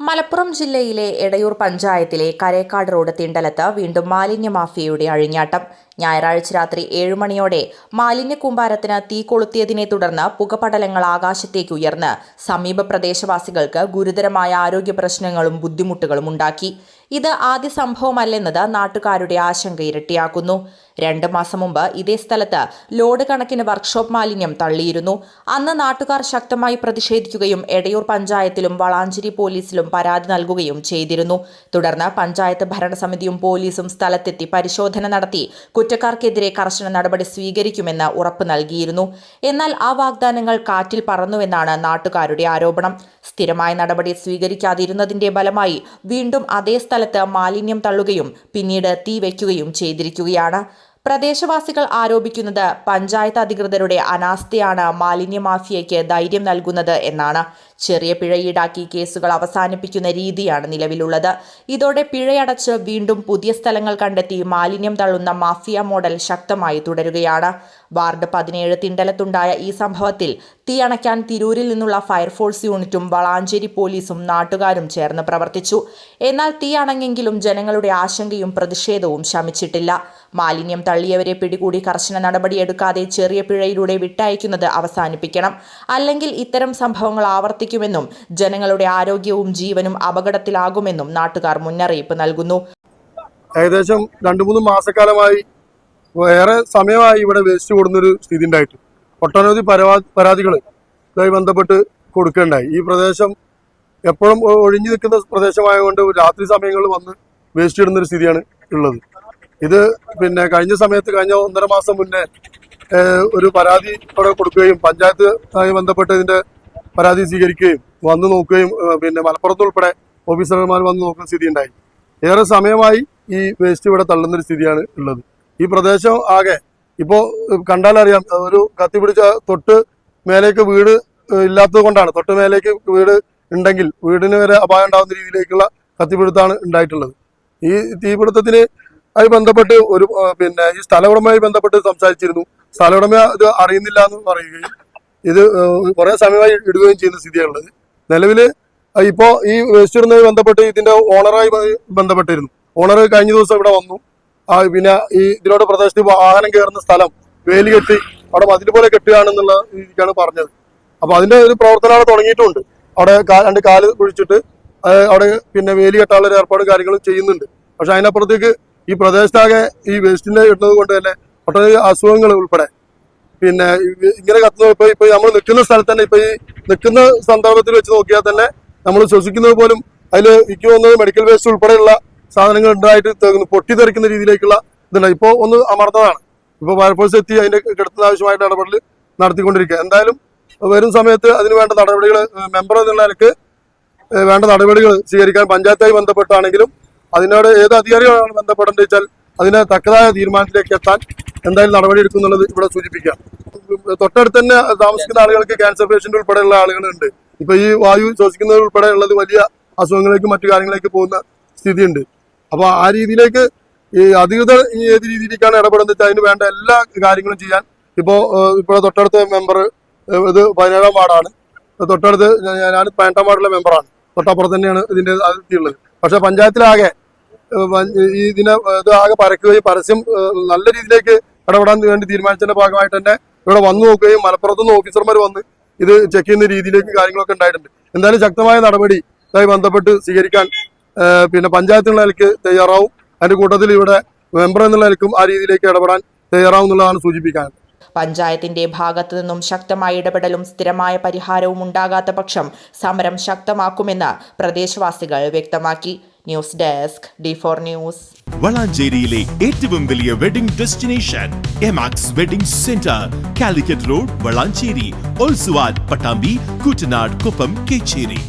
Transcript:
മലപ്പുറം ജില്ലയിലെ എടയൂർ പഞ്ചായത്തിലെ കരേക്കാട് റോഡ് തിണ്ടലത്ത് വീണ്ടും മാലിന്യ മാഫിയയുടെ അഴിഞ്ഞാട്ടം. ഞായറാഴ്ച രാത്രി 7 മണിയോടെ മാലിന്യ കൂമ്പാരത്തിന് തീ കൊളുത്തിയതിനെ തുടർന്ന് പുകപടലങ്ങൾ ആകാശത്തേക്ക് ഉയർന്ന് സമീപ പ്രദേശവാസികൾക്ക് ഗുരുതരമായ ആരോഗ്യ പ്രശ്നങ്ങളും ബുദ്ധിമുട്ടുകളും ഉണ്ടാക്കി. ഇത് ആദ്യ സംഭവമല്ലെന്നത് നാട്ടുകാരുടെ ആശങ്ക ഇരട്ടിയാക്കുന്നു. 2 മാസം മുമ്പ് ഇതേ സ്ഥലത്ത് ലോഡ് കണക്കിന് വർക്ക്ഷോപ്പ് മാലിന്യം തള്ളിയിരുന്നു. അന്ന് നാട്ടുകാർ ശക്തമായി പ്രതിഷേധിക്കുകയും എടയൂർ പഞ്ചായത്തിലും വളാഞ്ചേരി പോലീസിലും പരാതി നൽകുകയും ചെയ്തിരുന്നു. തുടർന്ന് പഞ്ചായത്ത് ഭരണസമിതിയും പോലീസും സ്ഥലത്തെത്തി പരിശോധന നടത്തി കുറ്റക്കാർക്കെതിരെ കർശന നടപടി സ്വീകരിക്കുമെന്ന് ഉറപ്പ് നൽകിയിരുന്നു. എന്നാൽ ആ വാഗ്ദാനങ്ങൾ കാറ്റിൽ പറന്നുവെന്നാണ് നാട്ടുകാരുടെ ആരോപണം. സ്ഥിരമായ നടപടി സ്വീകരിക്കാതിരുന്നതിന്റെ ഫലമായി വീണ്ടും അതേ സ്ഥലത്ത് മാലിന്യം തള്ളുകയും പിന്നീട് തീ വയ്ക്കുകയും ചെയ്തിരിക്കുകയാണ്. പ്രദേശവാസികൾ ആരോപിക്കുന്നത് പഞ്ചായത്ത് അധികൃതരുടെ അനാസ്ഥയാണ് മാലിന്യ മാഫിയയ്ക്ക് ധൈര്യം നൽകുന്നത് എന്നാണ്. ചെറിയ പിഴ ഈടാക്കി കേസുകൾ അവസാനിപ്പിക്കുന്ന രീതിയാണ് നിലവിലുള്ളത്. ഇതോടെ പിഴയടച്ച് വീണ്ടും പുതിയ സ്ഥലങ്ങൾ കണ്ടെത്തി മാലിന്യം തള്ളുന്ന മാഫിയ മോഡൽ ശക്തമായി തുടരുകയാണ്. വാർഡ് 17 തിണ്ടലത്തുണ്ടായ ഈ സംഭവത്തിൽ തീ അണയ്ക്കാൻ തിരൂരിൽ നിന്നുള്ള ഫയർഫോഴ്സ് യൂണിറ്റും വളാഞ്ചേരി പോലീസും നാട്ടുകാരും ചേർന്ന് പ്രവർത്തിച്ചു. എന്നാൽ തീ അണഞ്ഞെങ്കിലും ജനങ്ങളുടെ ആശങ്കയും പ്രതിഷേധവും ശമിച്ചിട്ടില്ല. മാലിന്യം തള്ളിയവരെ പിടികൂടി കർശന നടപടിയെടുക്കാതെ ചെറിയ പിഴയിലൂടെ വിട്ടയക്കുന്നത് അവസാനിപ്പിക്കണം. അല്ലെങ്കിൽ ഇത്തരം സംഭവങ്ങൾ ആവർത്തിക്കുമെന്നും ജനങ്ങളുടെ ആരോഗ്യവും ജീവനും അപകടത്തിലാകുമെന്നും നാട്ടുകാർ മുന്നറിയിപ്പ് നൽകുന്നു. ഏകദേശം 2-3 മാസക്കാലമായി ഏറെ സമയമായി ഇവിടെ വേസ്റ്റ് കൊടുക്കുന്നൊരു സ്ഥിതി ഉണ്ടായിട്ട് ഒട്ടനവധി പരാതികൾ ഇതുമായി ബന്ധപ്പെട്ട് കൊടുക്കേണ്ടായി. ഈ പ്രദേശം എപ്പോഴും ഒഴിഞ്ഞു നിൽക്കുന്ന പ്രദേശമായതുകൊണ്ട് രാത്രി സമയങ്ങളിൽ വന്ന് വേസ്റ്റ് ഇടുന്നൊരു സ്ഥിതിയാണ് ഉള്ളത്. ഇത് കഴിഞ്ഞ 1.5 മാസം മുന്നേ ഒരു പരാതി ഇവിടെ കൊടുക്കുകയും പഞ്ചായത്തുമായി ബന്ധപ്പെട്ട് ഇതിന്റെ പരാതി സ്വീകരിക്കുകയും വന്നു നോക്കുകയും മലപ്പുറത്തുൾപ്പെടെ ഓഫീസർമാർ വന്ന് നോക്കുന്ന സ്ഥിതി ഉണ്ടായി. ഏറെ സമയമായി ഈ വേസ്റ്റ് ഇവിടെ തള്ളുന്നൊരു സ്ഥിതിയാണ് ഉള്ളത്. ഈ പ്രദേശം ആകെ ഇപ്പോൾ കണ്ടാലറിയാം, ഒരു കത്തിപ്പിടിച്ച തൊട്ട് മേലേക്ക് വീട് ഇല്ലാത്തത് കൊണ്ടാണ്. തൊട്ട് മേലേക്ക് വീട് ഉണ്ടെങ്കിൽ വീടിന് വരെ അപായം ഉണ്ടാകുന്ന രീതിയിലേക്കുള്ള കത്തിപ്പിടുത്താണ് ഉണ്ടായിട്ടുള്ളത്. ഈ തീപിടുത്തത്തിന് ആയി ബന്ധപ്പെട്ട് ഈ സ്ഥല ഉടമയുമായി ബന്ധപ്പെട്ട് സംസാരിച്ചിരുന്നു. സ്ഥല ഉടമ ഇത് അറിയുന്നില്ല എന്ന് പറയുകയും ഇത് കുറെ സമയമായി ഇടുകയും ചെയ്യുന്ന സ്ഥിതിയാണുള്ളത്. നിലവില് ഇപ്പോ ഈ വേസ്റ്റ് ഇടുന്നതുമായി ബന്ധപ്പെട്ട് ഇതിന്റെ ഓണറായി ബന്ധപ്പെട്ടിരുന്നു. ഓണർ കഴിഞ്ഞ ദിവസം ഇവിടെ വന്നു. ഈ ഇതിനോട് പ്രദേശത്ത് വാഹനം കയറുന്ന സ്ഥലം വേലി കെട്ടി അവിടെ മതിൽ പോലെ കെട്ടുകയാണെന്നുള്ള രീതിക്കാണ് പറഞ്ഞത്. അപ്പൊ അതിന്റെ ഒരു പ്രവർത്തനം അവിടെ തുടങ്ങിയിട്ടുണ്ട്. അവിടെ 2 കാല് കുഴിച്ചിട്ട് അവിടെ വേലി കെട്ടാനുള്ള ഒരു ഏർപ്പാടും കാര്യങ്ങളും ചെയ്യുന്നുണ്ട്. പക്ഷെ അതിനപ്പുറത്തേക്ക് ഈ പ്രദേശത്താകെ ഈ വേസ്റ്റിന്റെ ഇടുന്നത് കൊണ്ട് തന്നെ ഒട്ടനവധി അസുഖങ്ങൾ ഉൾപ്പെടെ ഇങ്ങനെ കത്തുന്ന ഇപ്പൊ നമ്മൾ നിൽക്കുന്ന സ്ഥലത്ത് തന്നെ ഈ നിൽക്കുന്ന സന്ദർഭത്തിൽ വെച്ച് നോക്കിയാൽ തന്നെ നമ്മൾ ശ്വസിക്കുന്നത് പോലും അതിൽ എനിക്ക് തോന്നുന്നത് മെഡിക്കൽ വേസ്റ്റ് ഉൾപ്പെടെയുള്ള സാധനങ്ങൾ ഉണ്ടായിട്ട് പൊട്ടിത്തെറിക്കുന്ന രീതിയിലേക്കുള്ള ഇതുണ്ട്. ഇപ്പോൾ ഒന്ന് അമർന്നതാണ്. ഇപ്പോൾ ഫയർഫോഴ്സ് എത്തി അതിന്റെ കിടത്തുന്ന ആവശ്യമായിട്ട് ഇടപെടൽ നടത്തിക്കൊണ്ടിരിക്കുക. എന്തായാലും വരും സമയത്ത് അതിന് വേണ്ട നടപടികൾ മെമ്പർ എന്നുള്ള നിലക്ക് വേണ്ട നടപടികൾ സ്വീകരിക്കാൻ പഞ്ചായത്തായി ബന്ധപ്പെട്ടാണെങ്കിലും അതിനോട് ഏത് അധികാരികളാണ് ബന്ധപ്പെടേണ്ടത് വെച്ചാൽ അതിനെ തക്കതായ തീരുമാനത്തിലേക്ക് എത്താൻ എന്തായാലും നടപടി എടുക്കുന്നുള്ളത് ഇവിടെ സൂചിപ്പിക്കാം. തൊട്ടടുത്ത് തന്നെ താമസിക്കുന്ന ആളുകൾക്ക് ക്യാൻസർ പേഷ്യന്റ് ഉൾപ്പെടെയുള്ള ആളുകളുണ്ട്. ഇപ്പൊ ഈ വായു ശ്വസിക്കുന്നത് ഉൾപ്പെടെ ഉള്ളത് വലിയ അസുഖങ്ങളിലേക്ക് മറ്റു കാര്യങ്ങളിലേക്ക് പോകുന്ന സ്ഥിതിയുണ്ട്. അപ്പൊ ആ രീതിയിലേക്ക് ഈ അധികൃതർ ഏത് രീതിയിലേക്കാണ് ഇടപെടുന്നത് വെച്ചാൽ അതിന് വേണ്ട എല്ലാ കാര്യങ്ങളും ചെയ്യാൻ ഇപ്പോൾ തൊട്ടടുത്ത മെമ്പർ ഇത് 17-ാം വാർഡാണ്. തൊട്ടടുത്ത് ഞാൻ 18-ാം വാർഡിലെ മെമ്പറാണ്. തൊട്ടപ്പുറത്ത് തന്നെയാണ് ഇതിന്റെ അതിർത്തിയുള്ളത്. പക്ഷെ പഞ്ചായത്തിലാകെ ഇത് ആകെ പരക്കുകയും പരസ്യം നല്ല രീതിയിലേക്ക് ഇടപെടാൻ വേണ്ടി തീരുമാനിച്ചതിന്റെ ഭാഗമായിട്ട് തന്നെ ഇവിടെ വന്നു നോക്കുകയും മലപ്പുറത്തുനിന്ന് ഓഫീസർമാർ വന്ന് ഇത് ചെക്ക് ചെയ്യുന്ന രീതിയിലേക്ക് കാര്യങ്ങളൊക്കെ ഉണ്ടായിട്ടുണ്ട്. എന്തായാലും ശക്തമായ നടപടി ഇതുമായി ബന്ധപ്പെട്ട് സ്വീകരിക്കാൻ പഞ്ചായത്ത് എന്നുള്ള നിലയ്ക്ക് തയ്യാറാവും. അതിന്റെ കൂട്ടത്തിൽ ഇവിടെ മെമ്പർ എന്നുള്ള നിലയ്ക്കും ആ രീതിയിലേക്ക് ഇടപെടാൻ തയ്യാറാവും എന്നുള്ളതാണ് സൂചിപ്പിക്കാൻ. പഞ്ചായത്തിന്റെ ഭാഗത്തു നിന്നും ശക്തമായ ഇടപെടലും സ്ഥിരമായ പരിഹാരവും ഉണ്ടാകാത്ത പക്ഷം സമരം ശക്തമാക്കുമെന്ന് പ്രദേശവാസികൾ വ്യക്തമാക്കി. News desk D4 news. വളാഞ്ചേരിയിലെ ഏറ്റവും വലിയ wedding destination Emax wedding centre, Calicut road, Valanchery, ഓൾസുവാഡ്, പട്ടാമ്പി, കൂറ്റനാട്, കൊപ്പം, കേച്ചേരി.